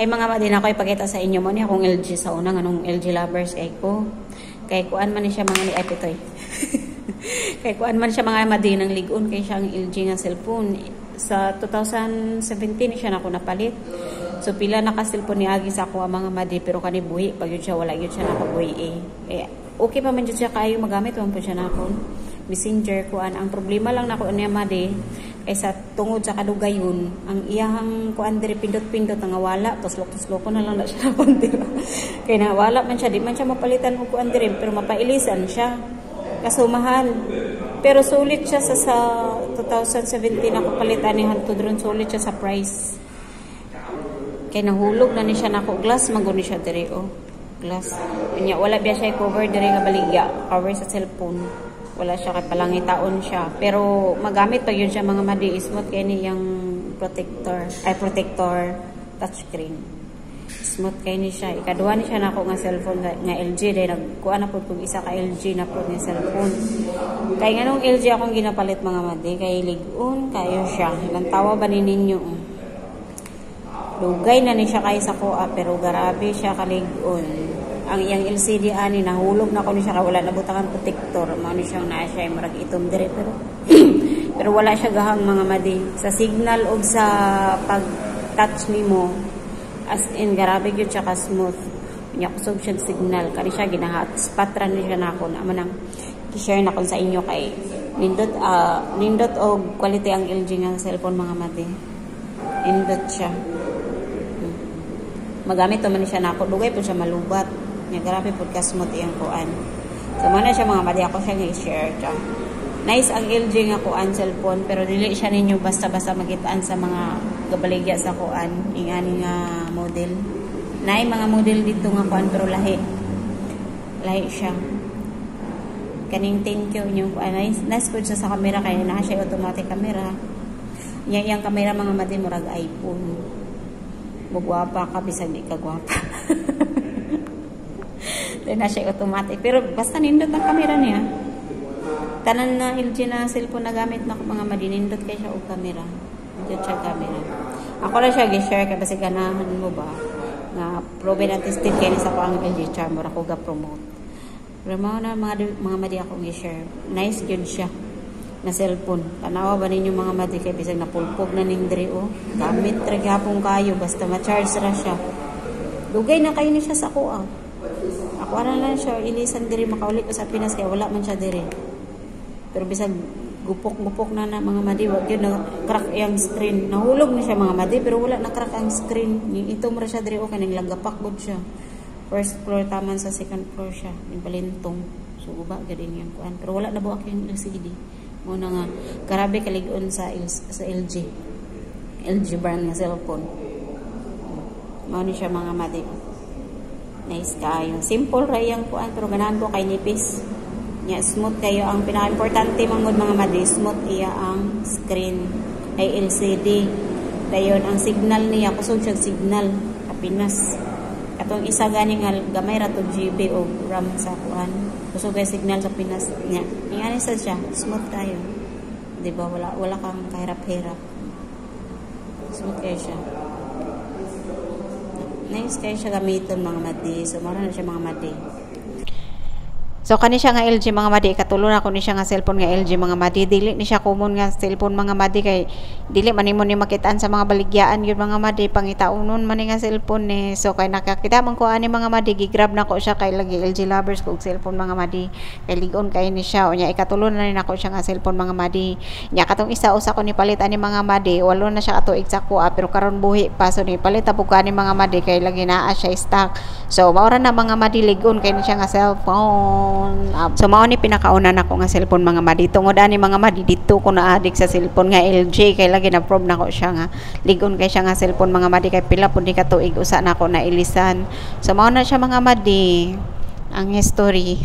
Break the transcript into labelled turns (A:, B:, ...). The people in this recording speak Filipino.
A: Ay mga madin ako ipakita sa inyo mo ni akong LG sa unang anong LG lovers kay ko. Kay kuan man ni siya mga ni epitoy. Kay kuan man siya mga madin ng ligon kay siya ang LG nga cellphone. Sa 2017 siya nako napalit. So pila na ka cellphone ni agi sa ako mga madi pero kani buhi pag yun siya wala yun siya nako buhi eh. Okay pa man jud siya kayo magamit man po siya nako. Messenger kuan ang problema lang nako niya madi kay sa tungod sa kadugayon ang iyahang kuan diri pindot-pindot nga wala tuslok-tuslok na lang na siya nako dira. Kay na wala man siya di man siya mapalitan og kuan diri pero mapailisan siya. Kaso mahal. Pero sulit siya sa 2017 ako palitan ni hantud ron sulit siya sa price. Kay nahulog na ni siya nako glass man guni siya diri oh. Glass. Nya wala biya siya cover diri nga baligya, cover sa cellphone. Wala siya kay palangitaon siya. Pero magamit pa yun siya mga madi smooth kay ni yang protector touchscreen. Smooth kay ni siya. Ikaduha ni siya nako nga cellphone nga LG dahil nagkuha na po kung isa ka LG na po nga cellphone. Kay nganong LG akong ginapalit mga madi kay ligon kayo siya. Lantawa ba ni ninyo? Lugay na ni siya kay sa kuha pero garabe siya kaligon. Ang iyang LCD ani nahulog na ko ni siya wala na butangan protector. Mao ni siyang naa siya marag itom dire pero pero wala siya gahang mga madi. Sa signal og sa pag touch nimo as in garabe gyud siya ka smooth. Nya kusog siya signal kani siya gina-hotspot ra ni siya nako na manang i-share na kon sa inyo kay nindot og quality ang LG nga cellphone mga madi. Nindot siya. Magamit man siya nako dugay po siya malubat. Nya grabe po ka smooth iyang kuan. So man siya mga madi ako siya i-share ta. Nice ang LG nga kuan cellphone pero dili siya ninyo basta-basta makitaan sa mga gabaligya sa kuan ingani nga model. Nay mga model dito nga kuan pero lahi. Lahi siya. Kaning thank you yung kuan nice po siya sa camera kay naa siya automatic camera. Yang camera mga madi murag iPhone. Mugwapa ka bisag di ka gwapa. Na siya automatic pero basta nindot ang camera niya. Tanan na LG na cellphone na gamit na ko mga madinindot kay siya og camera. Nindot siya camera. Ako lang siya gi-share kay basi ganahan mo ba nga proven and tested kay sa pang LG charm ra ko ga promote. Pero na mga madi ako gi-share. Nice gyud siya na cellphone. Tanawa ba ninyo mga madi kay bisag napulpog na ning diri oh. Gamit ra gyapon kayo basta ma-charge ra siya. Dugay na kayo ni siya sa kuha. Ako lang siya ilisan diri makaulit ko sa Pinas kaya wala man siya diri. Pero bisag gupok-gupok na mga madi wag yun na crack yung screen. Nahulog na siya mga madi pero wala na crack ang screen. Ito mo siya diri o kanang lagapak bod siya. First floor taman sa second floor siya. Yung balintong. So uba gadin yung kuan. Pero wala na buak yung LCD. Muna nga grabe kaligon sa LG. LG brand nga cellphone. Mao ni siya mga madi. Nice kayo. Simple ra yang kuan pero ganahan ko kay nipis. Nya smooth kayo ang pinaka-importante mangod mga madi, smooth iya ang screen ay LCD. Dayon ang signal niya kusog siya signal sa Pinas. Katong isa gani nga gamay ra to GB o RAM sa kuan. Kusog kay signal sa Pinas nya. Ingani sa siya, smooth kayo. Di ba wala kang kahirap-hirap. Smooth kayo siya. Nice kayo siya gamiton mga madi. So, mara na siya mga madi. So kani siya nga LG mga madi katulon ako ni siya nga cellphone nga LG mga madi dili ni siya common nga cellphone mga madi kay dili man nimo ni makitaan sa mga baligyaan gyud mga madi pangitaunon man ni nga cellphone ni so kay nakakita man ko ani mga madi gigrab nako siya kay lagi LG lovers kog cellphone mga madi kay ligon kay ni siya unya ikatulon na ni nako siya nga cellphone mga madi nya katong isa usa ko ni palit ani mga madi walo na siya ato exact ko pero karon buhi pa so ni palit ta pug ani mga madi kay lagi naa siya stock so maura na mga madi ligon kay ni siya nga cellphone. So mao ni pinakauna nako nga cellphone mga madi tungod ani mga madi dito ko na addict sa cellphone nga LG kay lagi na probe nako siya nga ligon kay siya nga cellphone mga madi kay pila pud ni ka tuig usa nako na ilisan so mao na siya mga madi ang history.